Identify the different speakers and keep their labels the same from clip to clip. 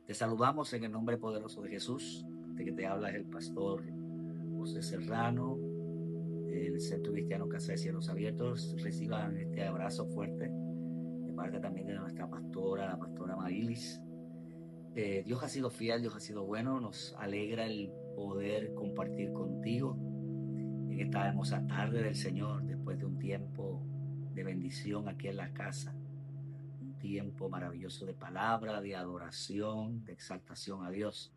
Speaker 1: Te saludamos en el nombre poderoso de Jesús. De que te habla es el pastor José Serrano, del Centro Cristiano Casa de Cielos Abiertos. Reciban este abrazo fuerte de parte también de nuestra pastora, la pastora Marilis. Dios ha sido fiel, Dios ha sido bueno. Nos alegra el poder compartir contigo en esta hermosa tarde del Señor, después de un tiempo de bendición aquí en la casa. Un tiempo maravilloso de palabra, de adoración, de exaltación a Dios.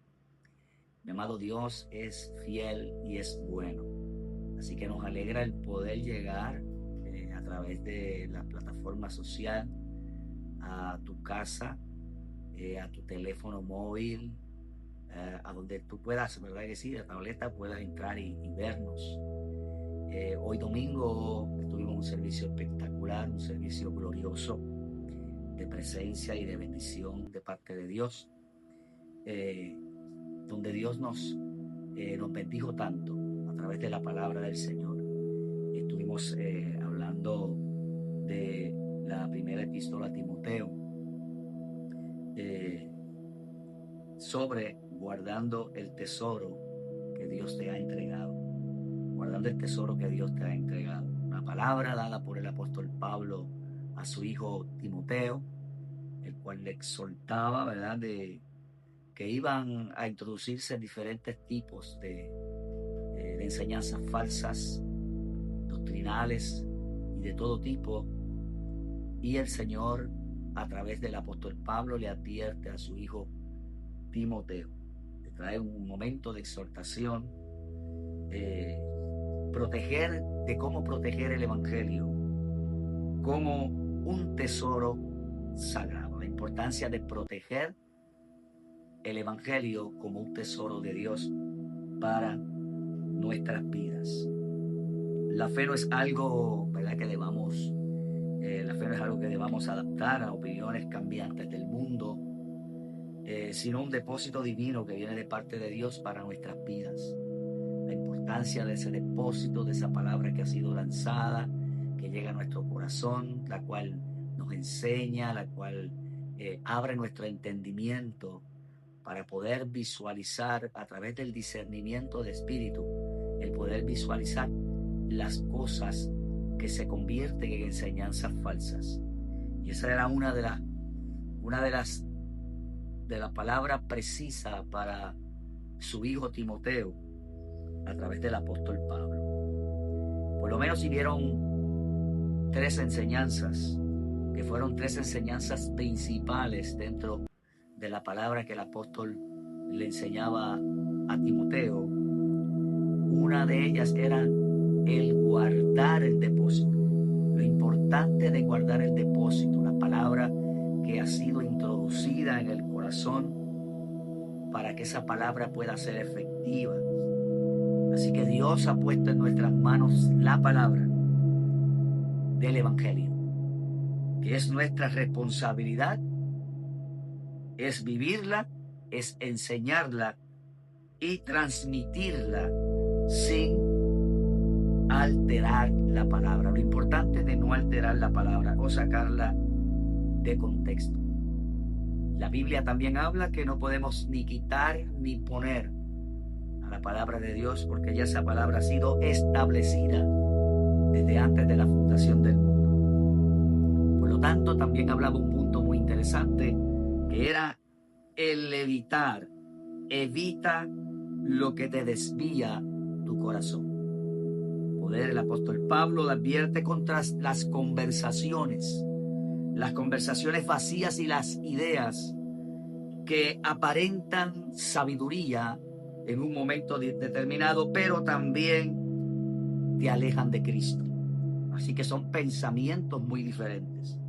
Speaker 1: Mi amado Dios es fiel y es bueno. Así que nos alegra el poder llegar a través de la plataforma social a tu casa, a tu teléfono móvil, a donde tú puedas, ¿verdad que sí? La tableta puedas entrar y vernos. Hoy domingo tuvimos un servicio espectacular, un servicio glorioso de presencia y de bendición de parte de Dios, donde Dios nos bendijo tanto a través de la palabra del Señor. Estuvimos hablando de la primera epístola a Timoteo, sobre guardando el tesoro que Dios te ha entregado, guardando el tesoro que Dios te ha entregado. Una palabra dada por el apóstol Pablo a su hijo Timoteo, el cual le exhortaba, ¿verdad?, de que iban a introducirse diferentes tipos de enseñanzas falsas, doctrinales y de todo tipo. Y el Señor, a través del apóstol Pablo, le advierte a su hijo Timoteo, le trae un momento de exhortación, de cómo proteger el evangelio como un tesoro sagrado, la importancia de proteger el evangelio como un tesoro de Dios para nuestras vidas. La fe no es algo, ¿verdad?, que debamos, la fe no es algo que debamos adaptar a opiniones cambiantes del mundo, sino un depósito divino que viene de parte de Dios para nuestras vidas. La importancia de ese depósito, de esa palabra que ha sido lanzada, que llega a nuestro corazón, la cual nos enseña, la cual abre nuestro entendimiento para poder visualizar a través del discernimiento de espíritu, el poder visualizar las cosas que se convierten en enseñanzas falsas. Y esa era una de las palabras precisas para su hijo Timoteo a través del apóstol Pablo. Por lo menos hubieron tres enseñanzas, que fueron tres enseñanzas principales dentro de la palabra que el apóstol le enseñaba a Timoteo. Una de ellas era el guardar el depósito, lo importante de guardar el depósito, la palabra que ha sido introducida en el corazón para que esa palabra pueda ser efectiva. Así que Dios ha puesto en nuestras manos la palabra del evangelio, que es nuestra responsabilidad, es vivirla, es enseñarla y transmitirla sin alterar la palabra. Lo importante es de no alterar la palabra o sacarla de contexto. La Biblia también habla que no podemos ni quitar ni poner a la palabra de Dios, porque ya esa palabra ha sido establecida desde antes de la fundación del mundo. Por lo tanto, también hablaba un punto muy interesante, que era el evita lo que te desvía tu corazón. El apóstol Pablo le advierte contra las conversaciones vacías y las ideas que aparentan sabiduría en un momento determinado, pero también te alejan de Cristo. Así que son pensamientos muy diferentes.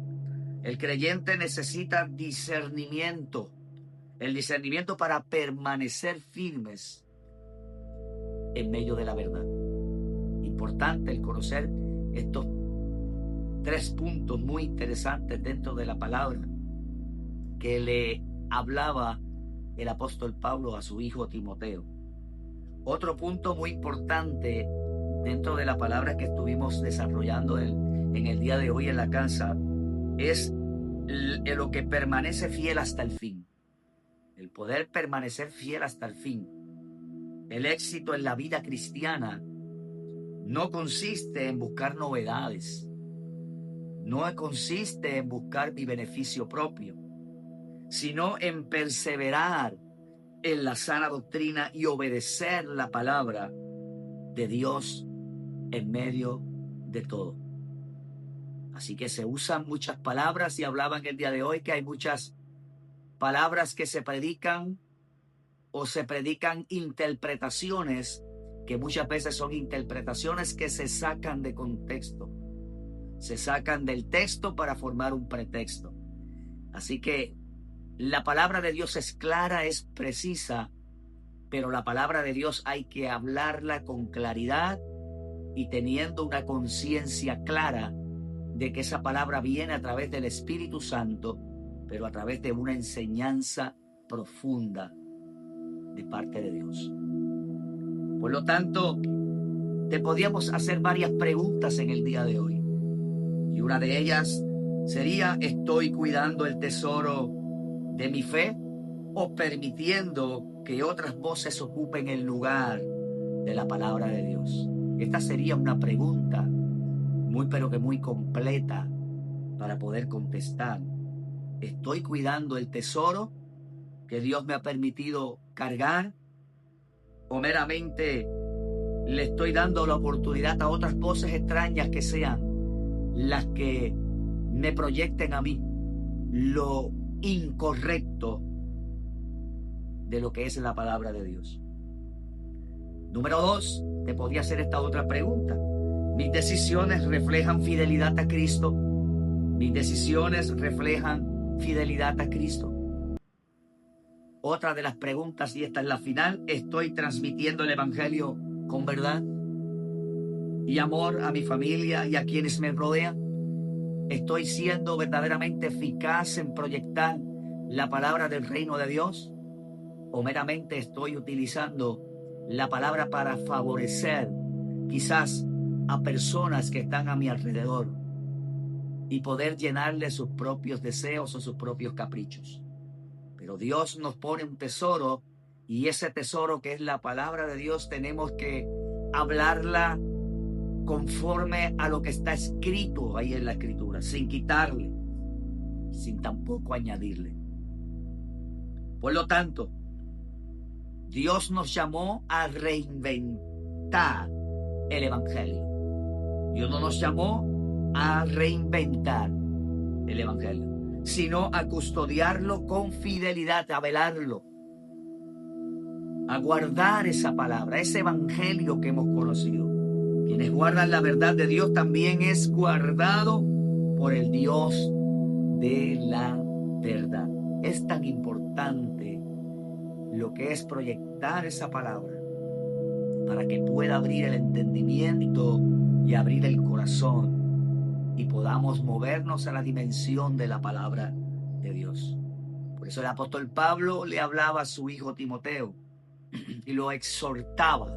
Speaker 1: El creyente necesita discernimiento, el discernimiento para permanecer firmes en medio de la verdad. Importante el conocer estos tres puntos muy interesantes dentro de la palabra que le hablaba el apóstol Pablo a su hijo Timoteo. Otro punto muy importante dentro de la palabra que estuvimos desarrollando en el día de hoy en la casa es lo que permanece fiel hasta el fin. el poder permanecer fiel hasta el fin. El éxito en la vida cristiana no consiste en buscar novedades, no consiste en buscar mi beneficio propio, sino en perseverar en la sana doctrina y obedecer la palabra de Dios en medio de todo. Así que se usan muchas palabras y hablaban el día de hoy que hay muchas palabras que se predican o se predican interpretaciones que muchas veces son interpretaciones que se sacan de contexto, se sacan del texto para formar un pretexto. Así que la palabra de Dios es clara, es precisa, pero la palabra de Dios hay que hablarla con claridad y teniendo una conciencia clara de que esa palabra viene a través del Espíritu Santo, pero a través de una enseñanza profunda de parte de Dios. Por lo tanto, te podíamos hacer varias preguntas en el día de hoy. Y una de ellas sería, ¿estoy cuidando el tesoro de mi fe o permitiendo que otras voces ocupen el lugar de la palabra de Dios? Esta sería una pregunta pero que muy completa para poder contestar. ¿Estoy cuidando el tesoro que Dios me ha permitido cargar? ¿O meramente le estoy dando la oportunidad a otras voces extrañas que sean las que me proyecten a mí lo incorrecto de lo que es la palabra de Dios? Número 2, te podría hacer esta otra pregunta. ¿Mis decisiones reflejan fidelidad a Cristo? ¿Mis decisiones reflejan fidelidad a Cristo? Otra de las preguntas, y esta es la final, ¿estoy transmitiendo el Evangelio con verdad y amor a mi familia y a quienes me rodean? ¿Estoy siendo verdaderamente eficaz en proyectar la palabra del reino de Dios? ¿O meramente estoy utilizando la palabra para favorecer quizás a personas que están a mi alrededor y poder llenarle sus propios deseos o sus propios caprichos? Pero Dios nos pone un tesoro, y ese tesoro que es la palabra de Dios tenemos que hablarla conforme a lo que está escrito ahí en la Escritura, sin quitarle, sin tampoco añadirle. Por lo tanto, Dios nos llamó a reinventar el Evangelio. Dios no nos llamó a reinventar el Evangelio, sino a custodiarlo con fidelidad, a velarlo, a guardar esa palabra, ese Evangelio que hemos conocido. Quienes guardan la verdad de Dios también es guardado por el Dios de la verdad. Es tan importante lo que es proyectar esa palabra para que pueda abrir el entendimiento y abrir el corazón y podamos movernos a la dimensión de la palabra de Dios. Por eso el apóstol Pablo le hablaba a su hijo Timoteo y lo exhortaba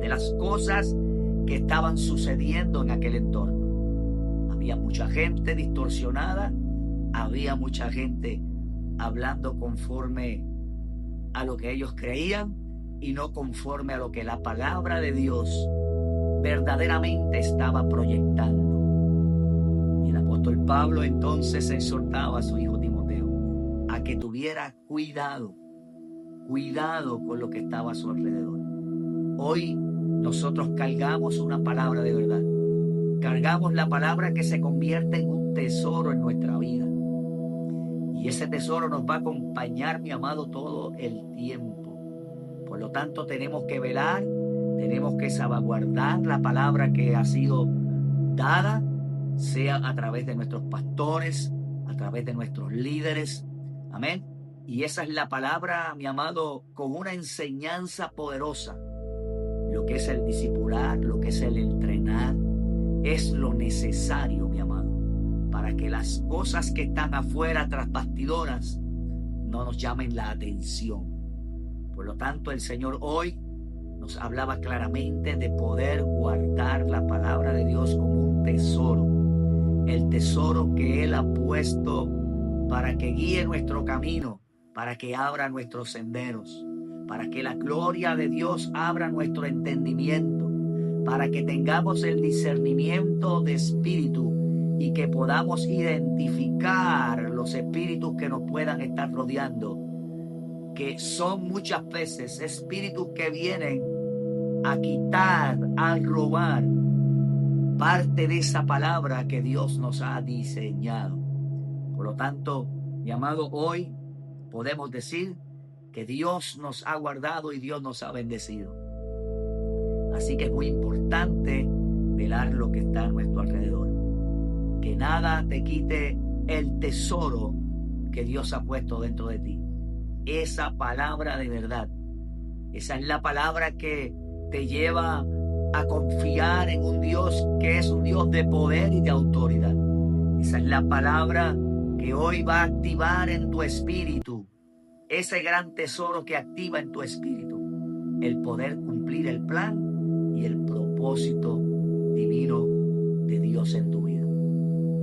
Speaker 1: de las cosas que estaban sucediendo en aquel entorno. Había mucha gente distorsionada, había mucha gente hablando conforme a lo que ellos creían y no conforme a lo que la palabra de Dios verdaderamente estaba proyectando. Y el apóstol Pablo entonces exhortaba a su hijo Timoteo a que tuviera cuidado con lo que estaba a su alrededor. Hoy nosotros cargamos una palabra de verdad, cargamos la palabra que se convierte en un tesoro en nuestra vida, y ese tesoro nos va a acompañar, mi amado, todo el tiempo. Por lo tanto, tenemos que velar, tenemos que salvaguardar la palabra que ha sido dada, sea a través de nuestros pastores, a través de nuestros líderes. Amén. Y esa es la palabra, mi amado, con una enseñanza poderosa. Lo que es el discipular, lo que es el entrenar, es lo necesario, mi amado, para que las cosas que están afuera tras bastidoras no nos llamen la atención. Por lo tanto, el Señor hoy nos hablaba claramente de poder guardar la palabra de Dios como un tesoro, el tesoro que Él ha puesto para que guíe nuestro camino, para que abra nuestros senderos, para que la gloria de Dios abra nuestro entendimiento, para que tengamos el discernimiento de espíritu y que podamos identificar los espíritus que nos puedan estar rodeando, que son muchas veces espíritus que vienen a quitar, a robar parte de esa palabra que Dios nos ha diseñado. Por lo tanto, mi amado, hoy podemos decir que Dios nos ha guardado y Dios nos ha bendecido. Así que es muy importante velar lo que está a nuestro alrededor. Que nada te quite el tesoro que Dios ha puesto dentro de ti. Esa palabra de verdad. Esa es la palabra que te lleva a confiar en un Dios que es un Dios de poder y de autoridad. Esa es la palabra que hoy va a activar en tu espíritu ese gran tesoro que activa en tu espíritu el poder cumplir el plan y el propósito divino de Dios en tu vida.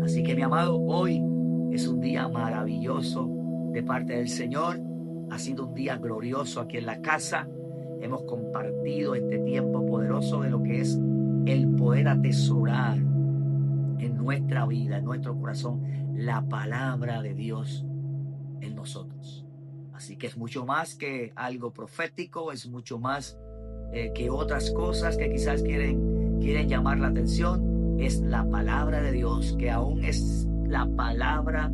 Speaker 1: Así que, mi amado, hoy es un día maravilloso de parte del Señor. Ha sido un día glorioso aquí en la casa. Hemos compartido este tiempo poderoso de lo que es el poder atesorar en nuestra vida, en nuestro corazón, la palabra de Dios en nosotros. Así que es mucho más que algo profético, es mucho más que otras cosas que quizás quieren llamar la atención. Es la palabra de Dios, que aún es la palabra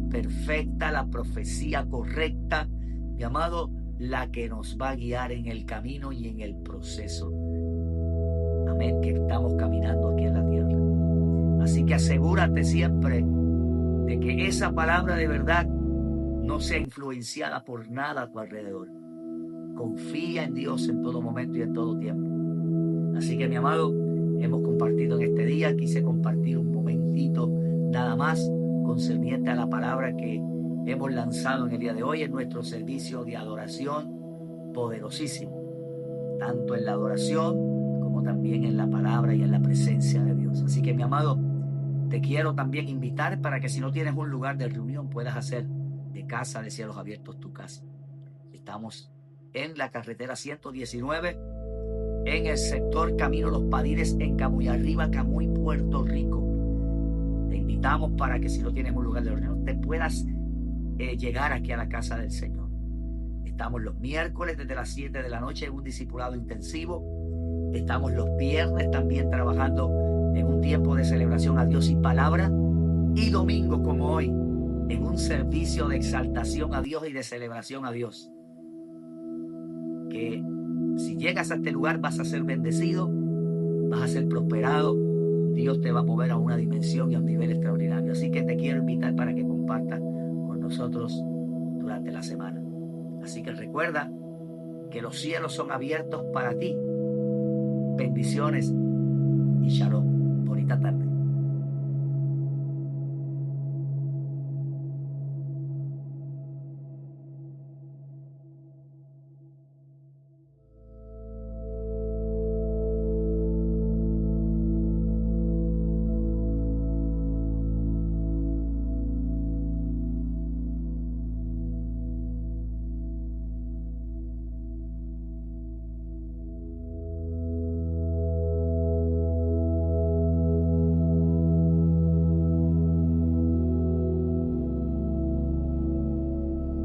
Speaker 1: perfecta, la profecía correcta, mi amado, la que nos va a guiar en el camino y en el proceso. Amén, que estamos caminando aquí en la tierra. Así que asegúrate siempre de que esa palabra de verdad no sea influenciada por nada a tu alrededor. Confía en Dios en todo momento y en todo tiempo. Así que, mi amado, hemos compartido en este día. Quise compartir un momentito nada más concerniente a la palabra que hemos lanzado en el día de hoy en nuestro servicio de adoración poderosísimo, tanto en la adoración como también en la palabra y en la presencia de Dios. Así que, mi amado, te quiero también invitar para que si no tienes un lugar de reunión puedas hacer de Casa de Cielos Abiertos tu casa. Estamos en la carretera 119, en el sector Camino Los Padires, en Camuy Arriba, Camuy, Puerto Rico. Te invitamos para que si no tienes un lugar de reunión te puedas llegar aquí a la casa del Señor. Estamos los miércoles desde las 7 de la noche en un discipulado intensivo. Estamos los viernes también trabajando en un tiempo de celebración a Dios y palabra. Y domingo como hoy, en un servicio de exaltación a Dios y de celebración a Dios. Que si llegas a este lugar vas a ser bendecido, vas a ser prosperado. Dios te va a mover a una dimensión y a un nivel extraordinario. Así que te quiero invitar para que compartas con nosotros durante la semana. Así que recuerda que los cielos son abiertos para ti. Bendiciones y shalom. Bonita tarde.